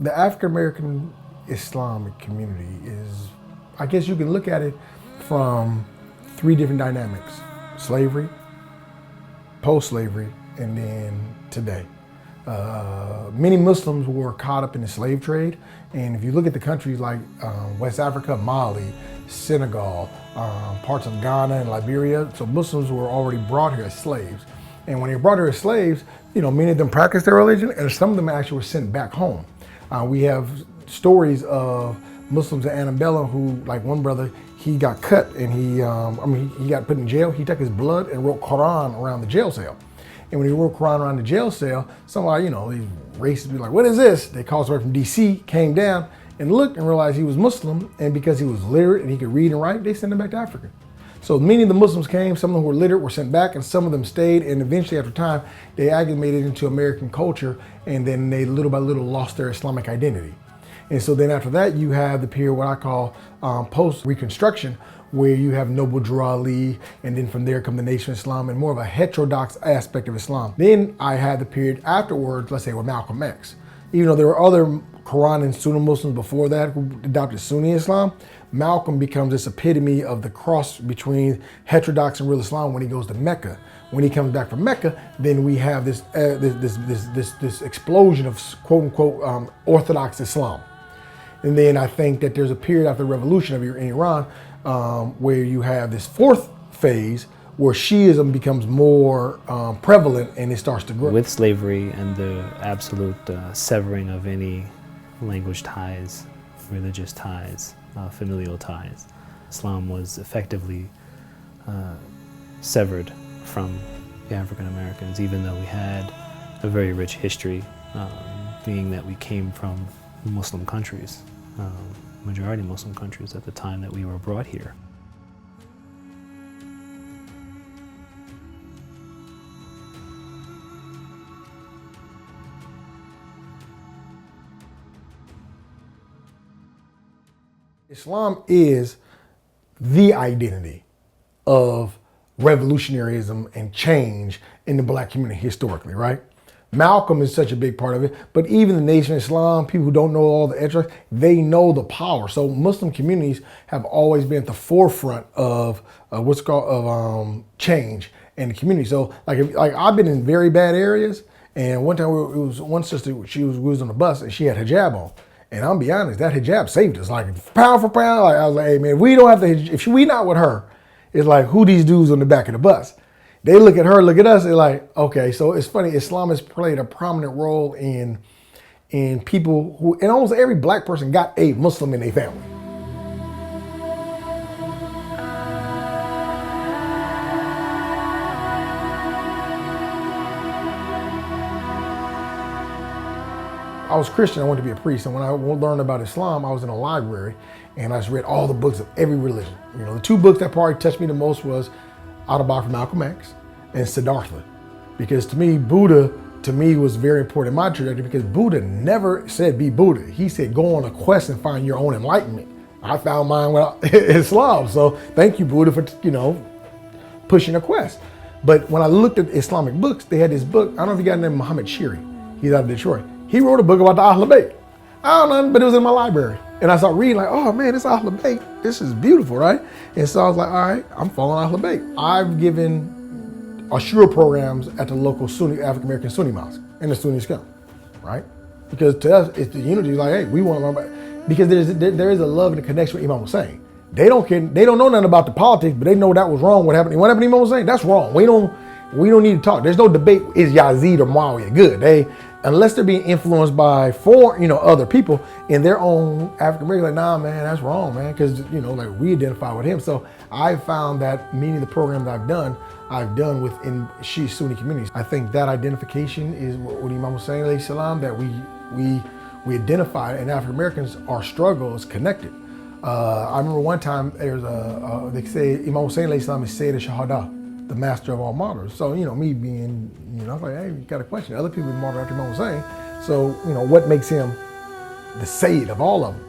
The African-American Islamic community is, I guess you can look at it from three different dynamics: slavery, post-slavery, and then today. Many Muslims were caught up in the slave trade, and if you look at the countries like West Africa, Mali, Senegal, parts of Ghana and Liberia, so Muslims were already brought here as slaves. And when they were brought here as slaves, many of them practiced their religion, and some of them actually were sent back home. We have stories of Muslims in Antebellum who, like one brother, he got cut and he got put in jail. He took his blood and wrote Quran around the jail cell. And when he wrote Quran around the jail cell, somebody, these racists be like, "What is this?" They called somebody from DC, came down and looked and realized he was Muslim. And because he was literate and he could read and write, they sent him back to Africa. So many of the Muslims came, some of them who were literate were sent back, and some of them stayed, and eventually after time, they acclimated into American culture, and then they little by little lost their Islamic identity. And so then after that, you have the period what I call post-Reconstruction, where you have Noble Drew Ali, and then from there come the Nation of Islam, and more of a heterodox aspect of Islam. Then I had the period afterwards, let's say with Malcolm X. Even though there were other Quran and Sunni Muslims before that who adopted Sunni Islam, Malcolm becomes this epitome of the cross between heterodox and real Islam when he goes to Mecca. When he comes back from Mecca, then we have this explosion of quote unquote Orthodox Islam. And then I think that there's a period after the revolution in Iran where you have this fourth phase where Shiism becomes more prevalent and it starts to grow. With slavery and the absolute severing of any language ties, religious ties, familial ties, Islam was effectively severed from the African Americans, even though we had a very rich history, being that we came from Muslim countries, majority Muslim countries at the time that we were brought here. Islam is the identity of revolutionaryism and change in the black community historically, right? Malcolm is such a big part of it, but even the Nation of Islam, people who don't know all the extras, they know the power. So Muslim communities have always been at the forefront of what's called change in the community. So like I've been in very bad areas, and one time it was one sister, we was on a bus and she had hijab on. And I'm be honest, that hijab saved us, like pound for pound. Like I was like, hey man, we don't have to, if we not with her, it's like who these dudes on the back of the bus. They look at her, look at us, they're like, okay. So it's funny, Islam has played a prominent role in people who, and almost every black person got a Muslim in their family. I was Christian, I wanted to be a priest, and when I learned about Islam, I was in a library and I just read all the books of every religion. The two books that probably touched me the most was Autobiography of Malcolm X and Siddhartha. Because to me, Buddha, was very important in my trajectory, because Buddha never said be Buddha. He said go on a quest and find your own enlightenment. I found mine with Islam, so thank you Buddha for, pushing a quest. But when I looked at Islamic books, they had this book, I don't know if you got the name Muhammad Shiri, he's out of Detroit. He wrote a book about the Ahlul Bayt. I don't know, but it was in my library. And I started reading like, oh man, this Ahlul Bayt, this is beautiful, right? And so I was like, all right, I'm following Ahlul Bayt. I've given Ashura programs at the local Sunni, African-American Sunni mosque and the Sunni scum, right? Because to us, it's the unity, like, hey, we want to learn about, because there is a love and a connection with Imam Hussein. They don't care, they don't know nothing about the politics, but they know that was wrong. What happened to Imam Hussein? That's wrong. We don't need to talk. There's no debate, is Yazid or Muawiyah good? Unless they're being influenced by other people in their own African American, like, nah, man, that's wrong, man, because like we identify with him. So I found that many of the programs I've done within Shia Sunni communities. I think that identification is what Imam Hussein Islam, that we identify, and African Americans, our struggle is connected. I remember one time there's they say Imam Hussein Islam is Sayyid al-Shahada, the master of all martyrs. So, me being, I was like, hey, you got a question. Other people martyred after Imam Hussein. So, what makes him the Sayyid of all of them?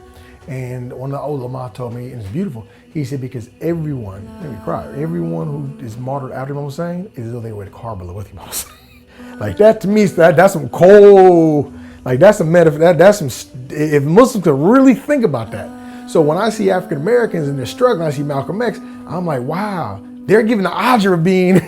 And one of the ulama told me, and it's beautiful, he said, because everyone, made me cry, everyone who is martyred after Imam Hussein is as though they were at Karbala with Imam Hussein. Like that to me, that's some cold, Like that's a metaphor. That's some. If Muslims could really think about that. So when I see African Americans and they're struggling, I see Malcolm X. I'm like, wow, they're giving the ajr of being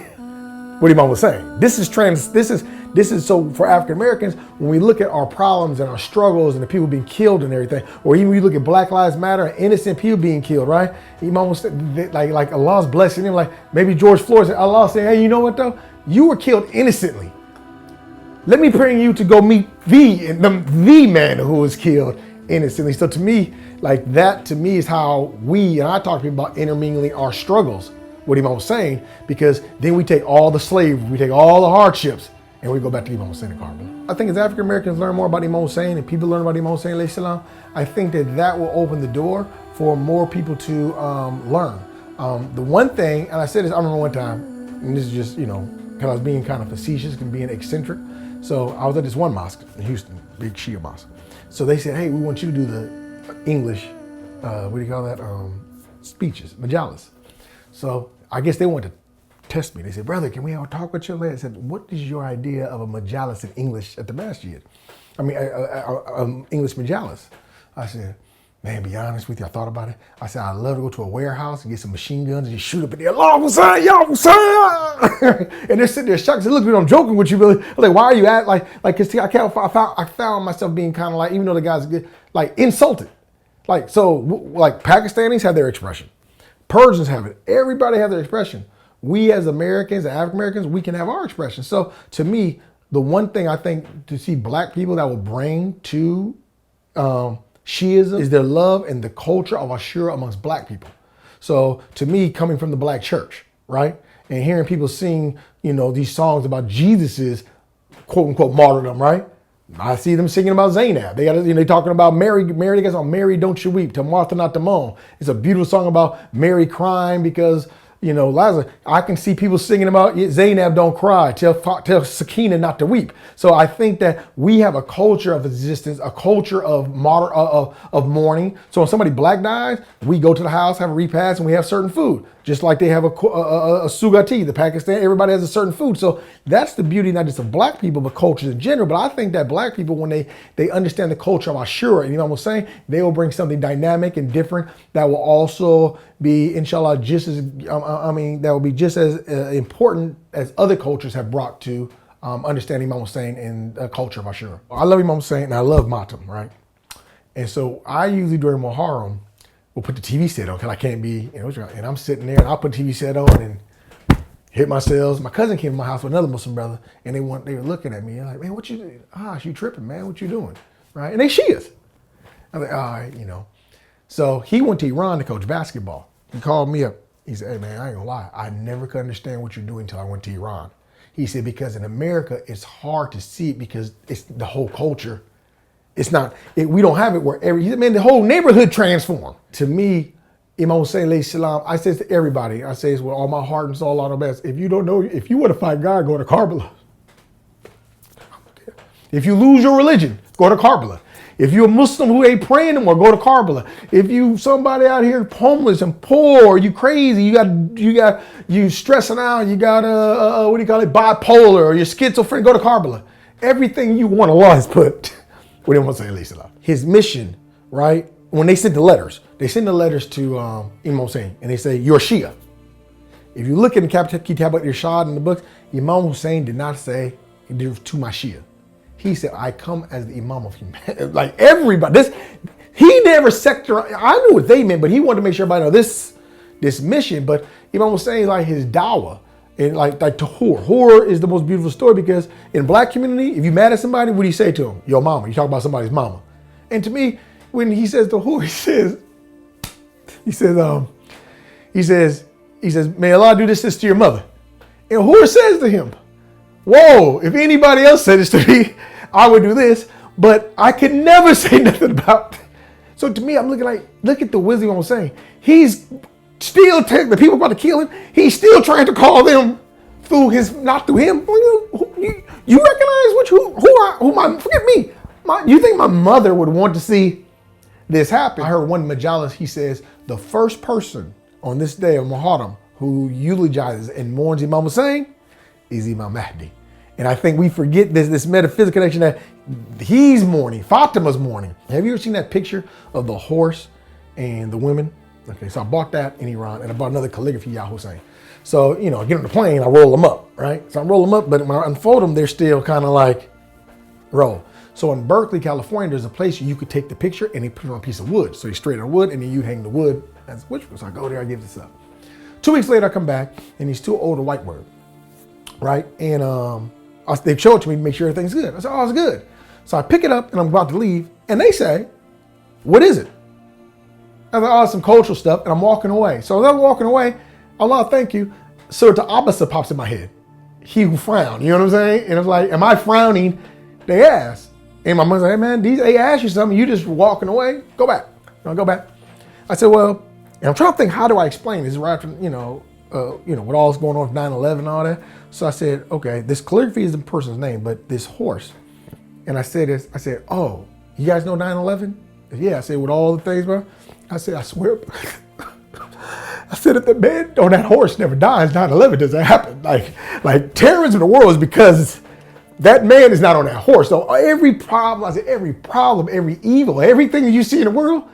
what Imam was saying. This is so for African Americans, when we look at our problems and our struggles and the people being killed and everything, or even when you look at Black Lives Matter and innocent people being killed, right? Imam was like Allah's blessing him, like maybe George Floyd said, Allah saying, hey, you know what though? You were killed innocently. Let me bring you to go meet the man who was killed innocently. So to me, like that to me is how and I talk to people about intermingling our struggles, what Imam was saying, because then we take all the slavery, we take all the hardships, and we go back to Imam Hussein and Karbala. I think as African Americans learn more about Imam Hussein and people learn about Imam Hussein alayhi salam, I think that will open the door for more people to learn. The one thing, and I said this, I remember one time, and this is just, because I was being kind of facetious and being eccentric. So I was at this one mosque in Houston, big Shia mosque. So they said, hey, we want you to do the English, what do you call that? Speeches, majalis. So I guess they wanted to test me. They said, brother, can we all talk with you? I said, what is your idea of a majalis in English at the masjid? I mean, English majalis. I said, man, be honest with you, I thought about it. I said, I'd love to go to a warehouse and get some machine guns and just shoot up in there. Allah Hussein, Ya Hussein! And they're sitting there shocked. I said, look, I'm joking with you, really. I'm like, why are you at, cause I found myself being kind of like, even though the guy's good, like insulted. Like, so, like Pakistanis have their expression. Persians have it. Everybody have their expression. We as Americans, African Americans, we can have our expression. So to me, the one thing I think to see Black people that will bring to Shiism is their love and the culture of Ashura amongst Black people. So to me, coming from the Black church, right? And hearing people sing, these songs about Jesus's quote unquote martyrdom, right? I see them singing about Zainab. They got, they talking about Mary. They got song, Mary, don't you weep, to Martha not to moan. It's a beautiful song about Mary crying because, Lazarus. I can see people singing about Zainab don't cry, tell Sakina not to weep. So I think that we have a culture of existence, a culture of mourning. So when somebody Black dies, we go to the house, have a repast, and we have certain food. Just like they have a sugati, the Pakistan, everybody has a certain food. So that's the beauty, not just of Black people, but cultures in general. But I think that Black people, when they understand the culture of Ashura, and Imam was saying, they will bring something dynamic and different that will also be, inshallah, just as, that will be just as important as other cultures have brought to understanding Imam Hussein and the culture of Ashura. I love Imam Hussein and I love Matam, right? And so I usually during Muharram, we'll put the TV set on because I can't be, and I'm sitting there and I'll put the TV set on and hit my cells. My cousin came to my house with another Muslim brother and they were looking at me and like, man, what you doing? You tripping, man, what you doing? Right? And they Shias. I was like, all right, So he went to Iran to coach basketball. He called me up. He said, hey man, I ain't gonna lie. I never could understand what you're doing until I went to Iran. He said, because in America, it's hard to see it because it's the whole culture. It's not, we don't have it where the whole neighborhood transformed. To me, Imam Hussein alayhi salam, I say to everybody, I say this with all my heart and soul, all the best. If you don't know, if you want to fight God, go to Karbala. If you lose your religion, go to Karbala. If you're a Muslim who ain't praying anymore, go to Karbala. If you somebody out here homeless and poor, you crazy, you stressing out, you got bipolar, or you're schizophrenic, go to Karbala. Everything you want, Allah has put. What Imam Hussein alayhi salam. His mission, right? When they send the letters to Imam Hussein and they say, you're Shia. If you look in the Kitab al-Irshad in the books, Imam Hussein did not say to my Shia. He said, I come as the Imam of humanity. Like everybody, he never sectorized. I knew what they meant, but he wanted to make sure everybody know this mission. But Imam was saying like his dawah, and like to Hur. Hur is the most beautiful story because in Black community, if you mad at somebody, what do you say to him? Your mama. You talk about somebody's mama. And to me, when he says to Hur, he says, may Allah do this to your mother. And Hur says to him, whoa, if anybody else said this to me, I would do this, but I could never say nothing about it. So to me, I'm looking like, look at the wisdom I'm saying. He's still taking the people about to kill him. He's still trying to call them through not through him. You recognize forget me. You think my mother would want to see this happen? I heard one majalis, he says, the first person on this day of Muharram who eulogizes and mourns Imam Hussein is Imam Mahdi. And I think we forget this metaphysical connection that he's mourning, Fatima's mourning. Have you ever seen that picture of the horse and the women? Okay, so I bought that in Iran, and I bought another calligraphy, Shia Hussein. So, you know, I get on the plane, I roll them up, right? So I roll them up, but when I unfold them, they're still kind of like roll. So in Berkeley, California, there's a place you could take the picture and they put it on a piece of wood. So you straight on wood, and then you hang the wood as a witch. So I go there, I give this up. 2 weeks later, I come back, and these two older white women, right? And they show it to me to make sure everything's good. I said, oh, it's good. So I pick it up, and I'm about to leave, and they say, what is it? I was like, oh, some cultural stuff, and I'm walking away. So as I'm walking away, Allah, thank you. Surah Abasa pops in my head. He who frowned, you know what I'm saying? And it's like, am I frowning? They asked. And my mother's like, hey man, they asked you something, you just walking away, go back. No, go back. I said, well, and I'm trying to think, how do I explain this right after, with all that's going on with 9/11 and all that. So I said, okay, this calligraphy is the person's name, but this horse. And I said, oh, you guys know 9/11? Yeah, I said, with all the things, bro. I said, I swear. I said, if the man on that horse never dies, 9/11 doesn't happen. Like terrorism in the world is because that man is not on that horse. So every problem, every evil, everything that you see in the world,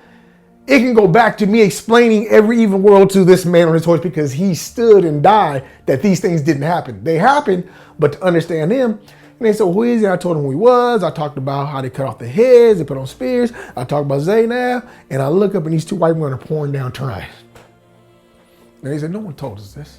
it can go back to me explaining every evil world to this man on his horse because he stood and died that these things didn't happen. They happened, but to understand them. And they said, well, who is he? I told him who he was. I talked about how they cut off the heads, they put on spears. I talked about Zainab, and I look up and these two white men are pouring down trash. And they said, no one told us this.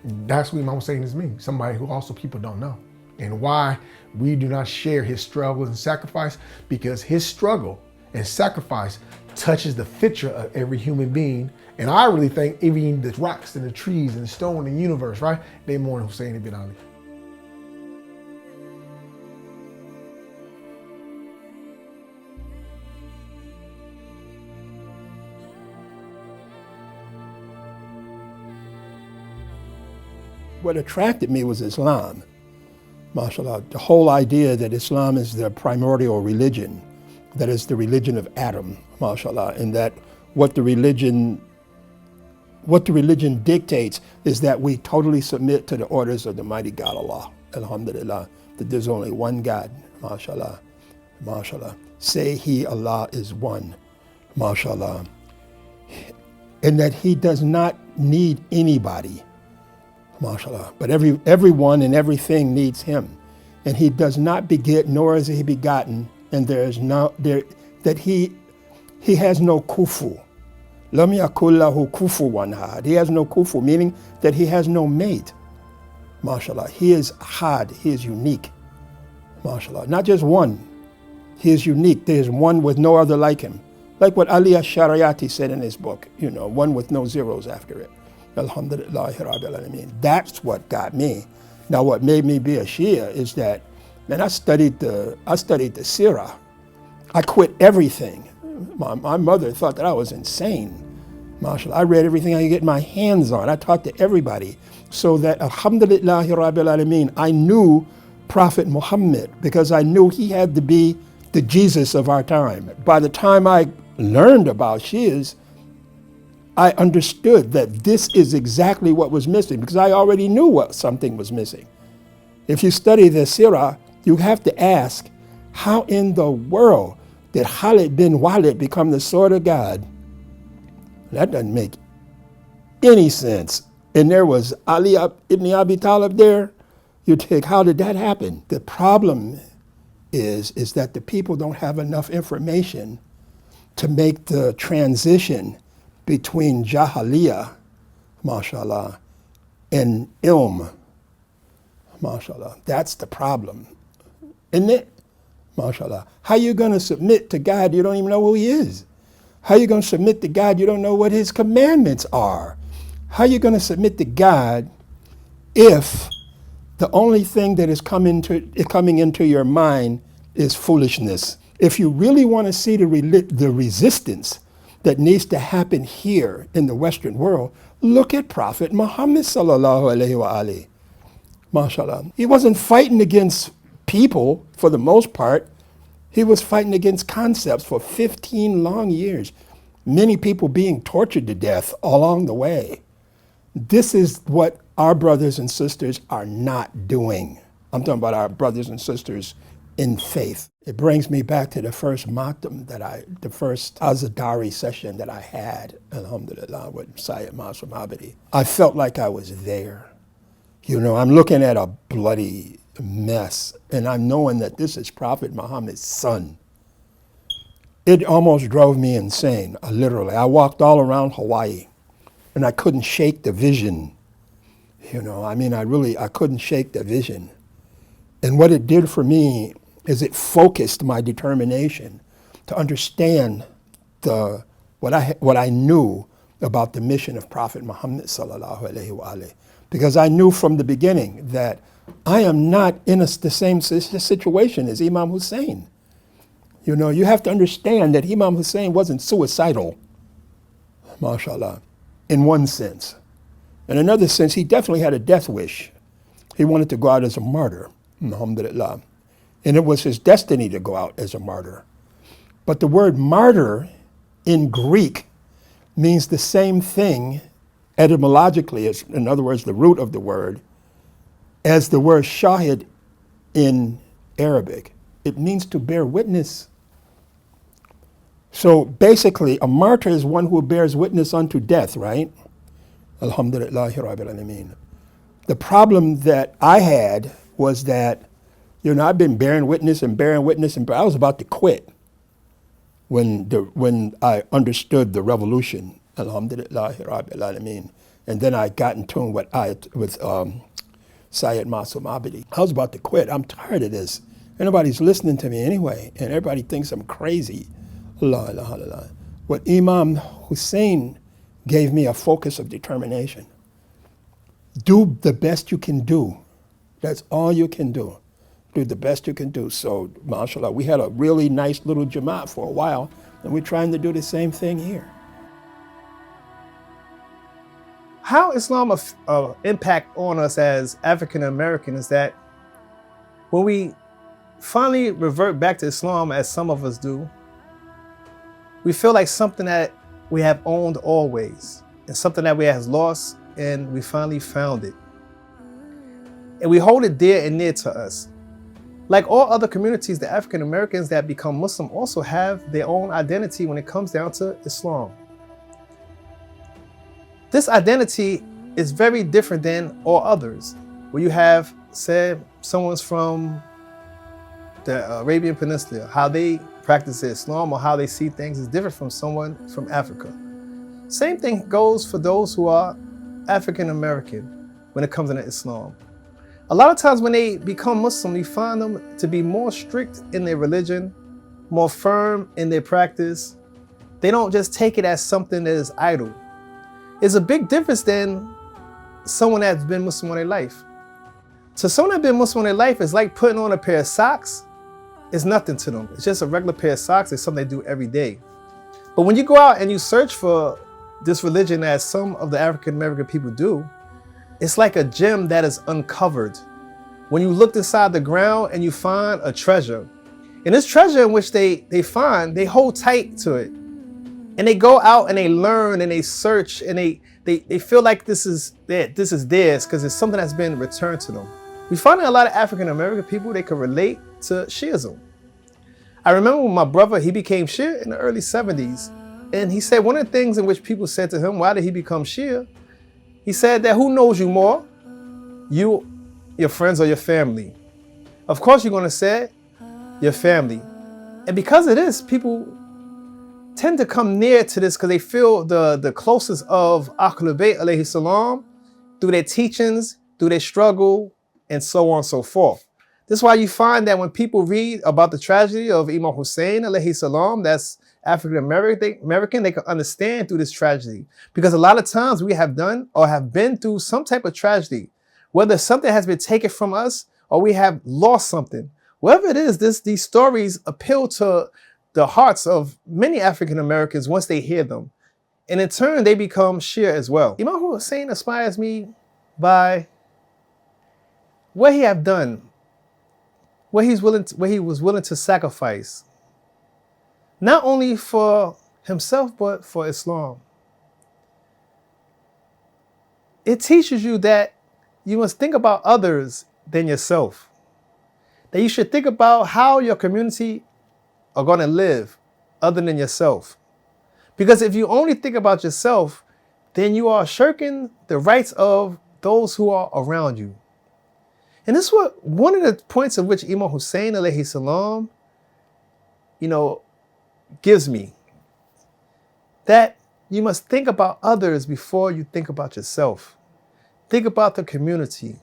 That's what Imam Hussein is me, somebody who also people don't know. And why we do not share his struggles and sacrifice, because his struggle and sacrifice touches the fitra of every human being. And I really think even the rocks and the trees and the stone in the universe, right? They mourn Hussein ibn Ali. What attracted me was Islam, mashallah. The whole idea that Islam is the primordial religion, that is the religion of Adam, mashallah, and that what the religion dictates is that we totally submit to the orders of the mighty God Allah, alhamdulillah, that there's only one God, mashallah, mashallah. Say He, Allah, is one, mashallah, and that He does not need anybody, mashallah, but everyone and everything needs Him, and He does not beget, nor is He begotten, and that He has no kufu. Lam yakul lahu kufuwan ahad. He has no kufu, meaning that He has no mate. Mashallah. He is had. He is unique. Mashallah. Not just one. He is unique. There is one with no other like Him. Like what Ali Ash-Shariyati said in his book, one with no zeros after it. Alhamdulillahi Rabbil Alameen. That's what got me. Now what made me be a Shia is that, man, I studied the Sirah. I quit everything. My mother thought that I was insane. MashaAllah, I read everything I could get my hands on. I talked to everybody. So that, Alhamdulillahi Rabbil Alameen, I knew Prophet Muhammad because I knew he had to be the Jesus of our time. By the time I learned about Shias, I understood that this is exactly what was missing because I already knew something was missing. If you study the Sirah, you have to ask, how in the world did Khalid bin Walid become the sword of God? That doesn't make any sense. And there was Ali ibn Abi Talib there. You take, how did that happen? The problem is that the people don't have enough information to make the transition between Jahiliyyah, mashallah, and Ilm, mashallah. That's the problem, isn't it? Mashallah. How you going to submit to God you don't even know who He is? How you going to submit to God you don't know what His commandments are? How you going to submit to God if the only thing that is coming into your mind is foolishness? If you really want to see the resistance that needs to happen here in the Western world, look at Prophet Muhammad sallallahu alaihi wa alihi. Mashallah. He wasn't fighting against people for the most part. He was fighting against concepts for 15 long years. Many people being tortured to death along the way. This is what our brothers and sisters are not doing. I'm talking about our brothers and sisters in faith. It brings me back to the first matam the first Azadari session that I had, alhamdulillah, with Sayyid Masum Abadi. I felt like I was there. You know, I'm looking at a bloody mess, and I'm knowing that this is Prophet Muhammad's son. It almost drove me insane, literally. I walked all around Hawaii, and I couldn't shake the vision. You know, I mean, I couldn't shake the vision. And what it did for me is it focused my determination to understand what I knew about the mission of Prophet Muhammad sallallahu alaihi wasallam, because I knew from the beginning that I am not in the same situation as Imam Hussein. You know, you have to understand that Imam Hussein wasn't suicidal, mashallah, in one sense. In another sense, he definitely had a death wish. He wanted to go out as a martyr, alhamdulillah. And it was his destiny to go out as a martyr. But the word martyr in Greek means the same thing etymologically, as, in other words, the root of the word, as the word shahid in Arabic. It means to bear witness. So basically, a martyr is one who bears witness unto death, right? Alhamdulillahi Rabbil Alameen. The problem that I had was that, you know, I've been bearing witness, and I was about to quit when I understood the revolution. Alhamdulillahi Rabbil Alameen. And then I got in tune with Sayyid Masum Abadi. I was about to quit. I'm tired of this. Nobody's listening to me anyway, and everybody thinks I'm crazy. Allah, Allah, Allah. What Imam Hussein gave me a focus of determination. Do the best you can do. That's all you can do. Do the best you can do. So, mashallah, we had a really nice little jamaat for a while, and we're trying to do the same thing here. How Islam impact on us as African Americans is that when we finally revert back to Islam, as some of us do, we feel like something that we have owned always, and something that we have lost, and we finally found it. And we hold it dear and near to us. Like all other communities, the African Americans that become Muslim also have their own identity when it comes down to Islam. This identity is very different than all others, where you have, say, someone's from the Arabian Peninsula, how they practice Islam or how they see things is different from someone from Africa. Same thing goes for those who are African American when it comes to Islam. A lot of times when they become Muslim, we find them to be more strict in their religion, more firm in their practice. They don't just take it as something that is idle. It's a big difference than someone that's been Muslim all their life. So someone that's been Muslim all their life is like putting on a pair of socks. It's nothing to them. It's just a regular pair of socks. It's something they do every day. But when you go out and you search for this religion, as some of the African American people do, it's like a gem that is uncovered. When you look inside the ground and you find a treasure, and this treasure in which they find, they hold tight to it. And they go out and they learn and they search and they feel like this is theirs because it's something that's been returned to them. We find that a lot of African American people, they can relate to Shiism. I remember when my brother, he became Shia in the early 70s. And he said one of the things in which people said to him, why did he become Shia? He said that who knows you more? You, your friends, or your family? Of course you're going to say your family. And because of this, people tend to come near to this because they feel the closest of Ahlul Bayt alayhi salam through their teachings, through their struggle, and so on and so forth. This is why you find that when people read about the tragedy of Imam Hussein alayhi salam, that's African American, they can understand through this tragedy. Because a lot of times we have done or have been through some type of tragedy, whether something has been taken from us or we have lost something. Whatever it is, these stories appeal to the hearts of many African Americans once they hear them. And in turn, they become Shia as well. Imam Hussein inspires me by what he have done, what he was willing to sacrifice, not only for himself, but for Islam. It teaches you that you must think about others than yourself. That you should think about how your community are going to live other than yourself. Because if you only think about yourself, then you are shirking the rights of those who are around you. And this is what one of the points of which Imam Hussein alayhi salam, gives me. That you must think about others before you think about yourself. Think about the community.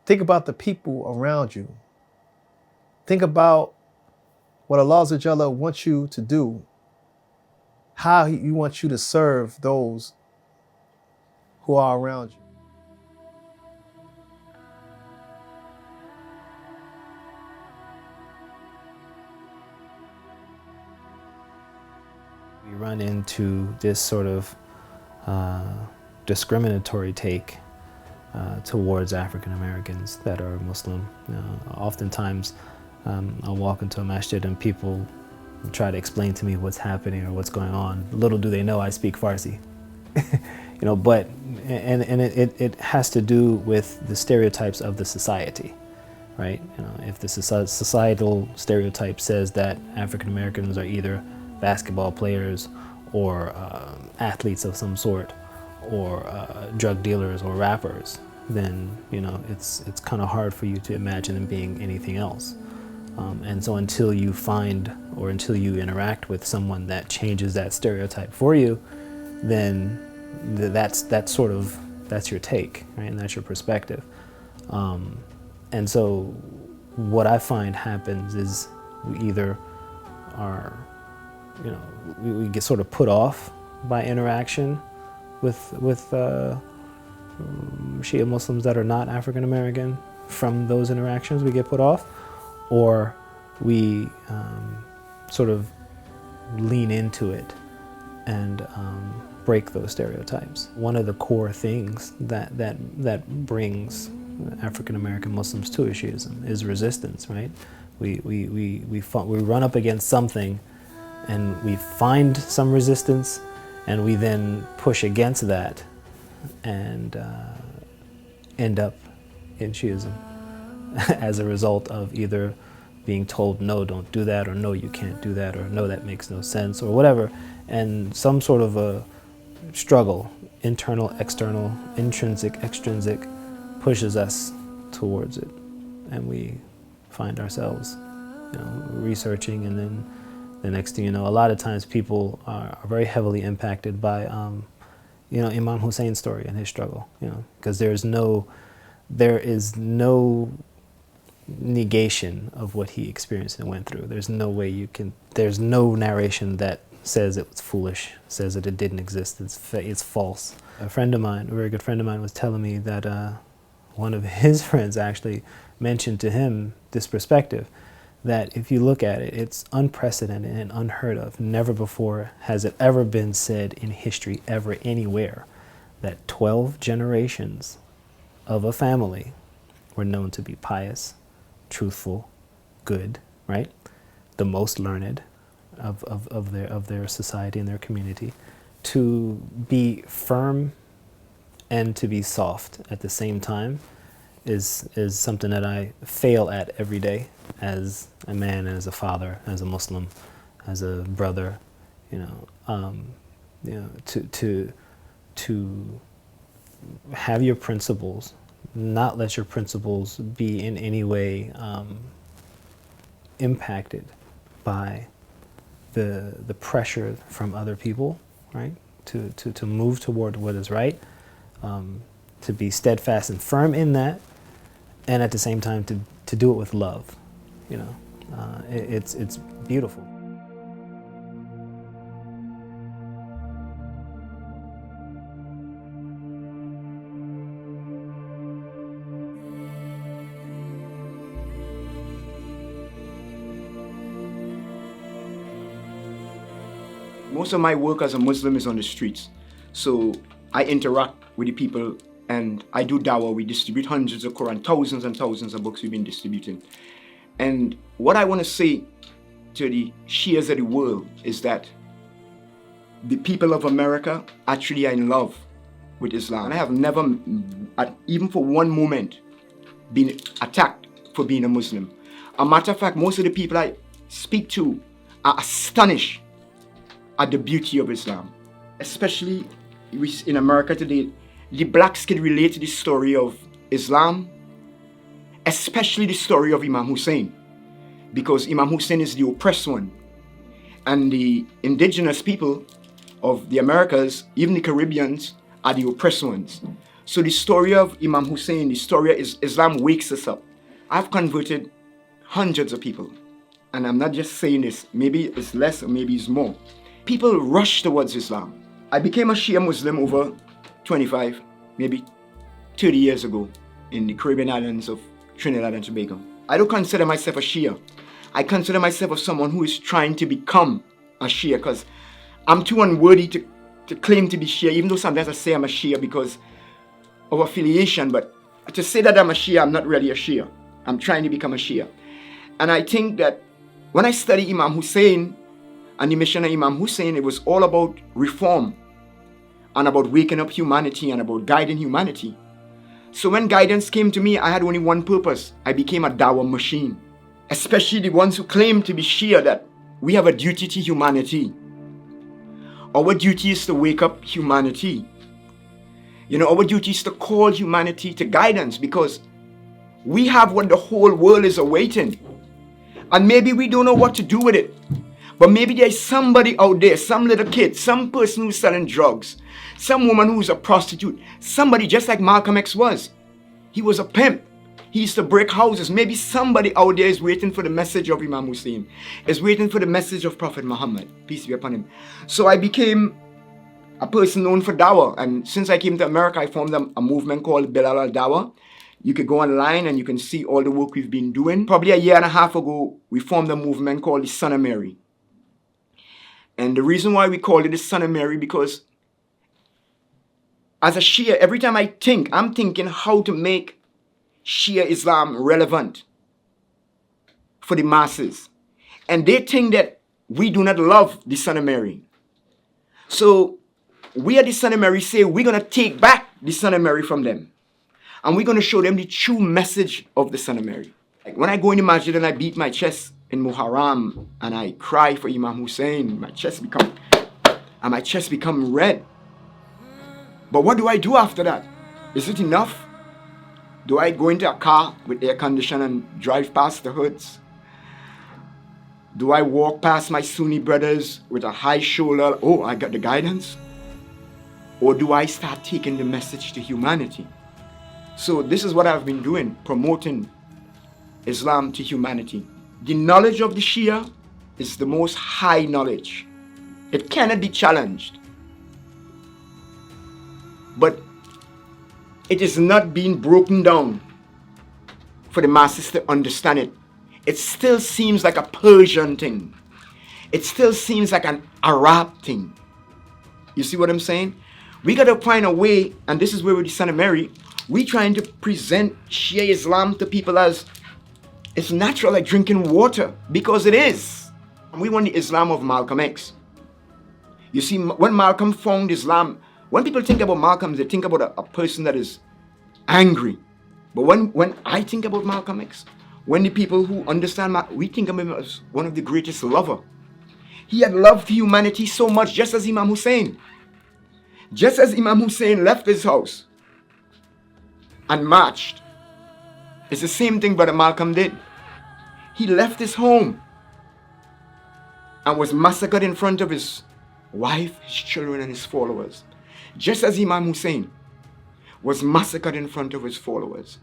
Think about the people around you. Think about what Allah Azza wa Jalla wants you to do, how He wants you to serve those who are around you. We run into this sort of discriminatory take towards African Americans that are Muslim. Oftentimes, I'll walk into a masjid and people try to explain to me what's happening or what's going on. Little do they know I speak Farsi. But it has to do with the stereotypes of the society, right? If the societal stereotype says that African Americans are either basketball players or athletes of some sort, or drug dealers or rappers, then it's kind of hard for you to imagine them being anything else. And so until you find or until you interact with someone that changes that stereotype for you, then that's your take, right? And that's your perspective. And so what I find happens is we either are, we get sort of put off by interaction with Shia Muslims that are not African American. From those interactions we get put off, or we sort of lean into it and break those stereotypes. One of the core things that brings African American Muslims to Shiism is resistance, right? We run up against something and we find some resistance, and we then push against that and end up in Shiism as a result of either being told, no, don't do that, or no, you can't do that, or no, that makes no sense, or whatever. And some sort of a struggle, internal, external, intrinsic, extrinsic, pushes us towards it. And we find ourselves researching, and then the next thing you know, a lot of times people are very heavily impacted by Imam Hussein's story and his struggle, because there is no negation of what he experienced and went through. There's no way there's no narration that says it was foolish, says that it didn't exist, it's false. A friend of mine, a very good friend of mine, was telling me that one of his friends actually mentioned to him this perspective, that if you look at it, it's unprecedented and unheard of. Never before has it ever been said in history, ever, anywhere, that 12 generations of a family were known to be pious, truthful, good, right? The most learned of their society and their community, to be firm and to be soft at the same time is something that I fail at every day as a man, as a father, as a Muslim, as a brother, to have your principles, not let your principles be in any way impacted by the pressure from other people, right? To move toward what is right, to be steadfast and firm in that, and at the same time to do it with love. It's beautiful. Most of my work as a Muslim is on the streets. So I interact with the people and I do dawah. We distribute hundreds of Quran, thousands and thousands of books we've been distributing. And what I want to say to the Shias of the world is that the people of America actually are in love with Islam. And I have never, even for one moment, been attacked for being a Muslim. A matter of fact, most of the people I speak to are astonished at the beauty of Islam. Especially in America today, the blacks can relate to the story of Islam, especially the story of Imam Hussein, because Imam Hussein is the oppressed one. And the indigenous people of the Americas, even the Caribbeans, are the oppressed ones. So the story of Imam Hussein, the story of Islam wakes us up. I've converted hundreds of people. And I'm not just saying this, maybe it's less or maybe it's more. People rush towards Islam. I became a Shia Muslim over 25, maybe 30 years ago in the Caribbean islands of Trinidad and Tobago. I don't consider myself a Shia. I consider myself as someone who is trying to become a Shia, because I'm too unworthy to claim to be Shia, even though sometimes I say I'm a Shia because of affiliation. But to say that I'm a Shia, I'm not really a Shia. I'm trying to become a Shia. And I think that when I study Imam Hussein and the mission of Imam Hussein, it was all about reform and about waking up humanity and about guiding humanity. So when guidance came to me, I had only one purpose. I became a dawah machine. Especially the ones who claim to be Shia, that we have a duty to humanity. Our duty is to wake up humanity. You know, our duty is to call humanity to guidance, because we have what the whole world is awaiting. And maybe we don't know what to do with it. But maybe there's somebody out there, some little kid, some person who's selling drugs, some woman who's a prostitute, somebody just like Malcolm X was. He was a pimp. He used to break houses. Maybe somebody out there is waiting for the message of Imam Hussein, is waiting for the message of Prophet Muhammad, peace be upon him. So I became a person known for Dawah. And since I came to America, I formed a movement called Bilal al-Dawah. You could go online and you can see all the work we've been doing. Probably a year and a half ago, we formed a movement called the Son of Mary. And the reason why we called it the Son of Mary, because as a Shia, every time I think, I'm thinking how to make Shia Islam relevant for the masses. And they think that we do not love the Son of Mary. So we at the Son of Mary say we're going to take back the Son of Mary from them. And we're going to show them the true message of the Son of Mary. Like when I go in the masjid and I beat my chest in Muharram and I cry for Imam Hussein, my chest become red. But what do I do after that? Is it enough? Do I go into a car with air conditioning and drive past the hoods? Do I walk past my Sunni brothers with a high shoulder, oh, I got the guidance? Or do I start taking the message to humanity? So this is what I've been doing, promoting Islam to humanity. The knowledge of the Shia is the most high knowledge. It cannot be challenged. But it is not being broken down for the masses to understand it. It still seems like a Persian thing. It still seems like an Arab thing. You see what I'm saying? We got to find a way, and this is where we're the Son of Mary, we're trying to present Shia Islam to people as it's natural, like drinking water, because it is. We want the Islam of Malcolm X. You see, when Malcolm found Islam, when people think about Malcolm, they think about a person that is angry. But when I think about Malcolm X, when the people who understand we think of him as one of the greatest lover. He had loved humanity so much, just as Imam Hussein. Just as Imam Hussein left his house and marched. It's the same thing Brother Malcolm did. He left his home and was massacred in front of his wife, his children, and his followers. Just as Imam Hussein was massacred in front of his followers.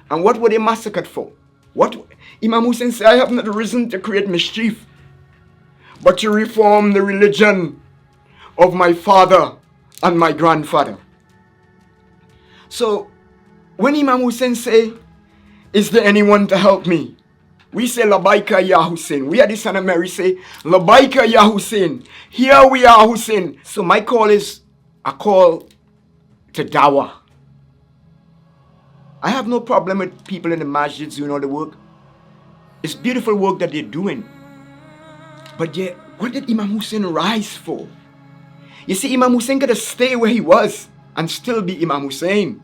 And what were they massacred for? Imam Hussein said, I have not risen to create mischief, but to reform the religion of my father and my grandfather. So when Imam Hussein say, is there anyone to help me? We say, Labaika Ya Hussein. We are the Son of Mary say, Labaika Ya Hussein. Here we are, Hussein. So my call is a call to Dawah. I have no problem with people in the masjids doing all the work. It's beautiful work that they're doing. But what did Imam Hussein rise for? You see, Imam Hussein could have stayed where he was and still be Imam Hussein.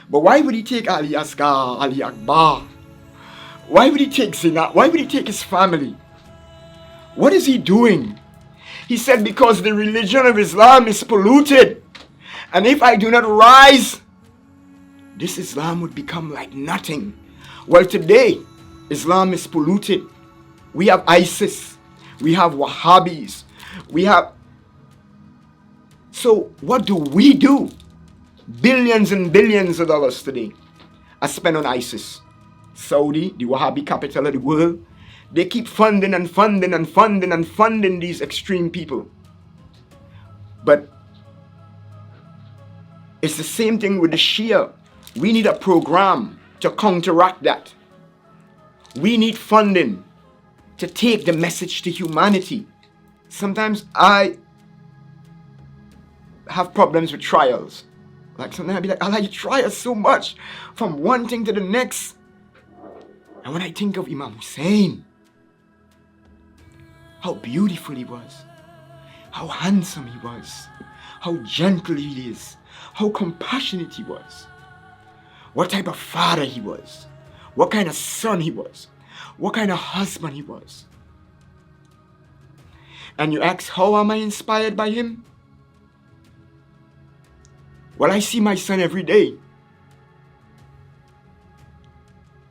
But why would he take Ali Asghar, Ali Akbar? Why would he take Zina? Why would he take his family? What is he doing? He said, because the religion of Islam is polluted. And if I do not rise, this Islam would become like nothing. Well, today, Islam is polluted. We have ISIS. We have Wahhabis. We have... So what do? Billions and billions of dollars today are spent on ISIS. Saudi, the Wahhabi capital of the world, they keep funding and funding and funding and funding these extreme people. But it's the same thing with the Shia. We need a program to counteract that. We need funding to take the message to humanity. Sometimes I have problems with trials. Like sometimes I'll be like, Allah, you try us so much from one thing to the next. And when I think of Imam Hussein, how beautiful he was, how handsome he was, how gentle he is, how compassionate he was, what type of father he was, what kind of son he was, what kind of husband he was. And you ask, how am I inspired by him? Well, I see my son every day.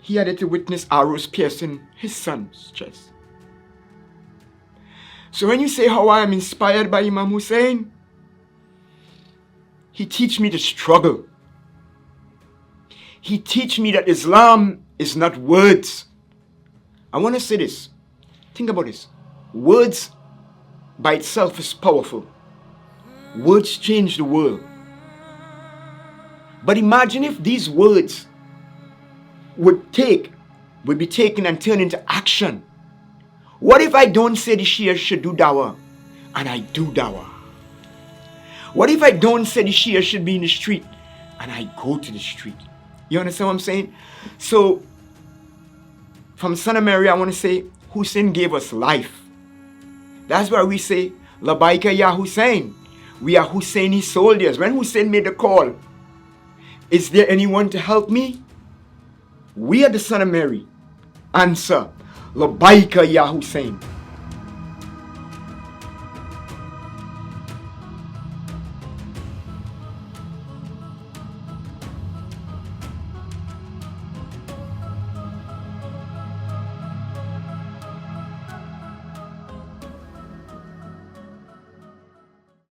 He had to witness arrows piercing his son's chest. So when you say how I am inspired by Imam Hussein, he teach me to struggle. He teach me that Islam is not words. I want to say this. Think about this. Words by itself is powerful. Words change the world. But imagine if these words would be taken and turned into action. What if I don't say the Shia should do dawah and I do dawah? What if I don't say the Shia should be in the street and I go to the street? You understand what I'm saying? So, from Son of Mary, I want to say, Hussein gave us life. That's why we say, Labaika Ya Hussein. We are Husseini soldiers. When Hussein made the call, is there anyone to help me? We are the Son of Mary. Answer, Labaika Ya Hussein.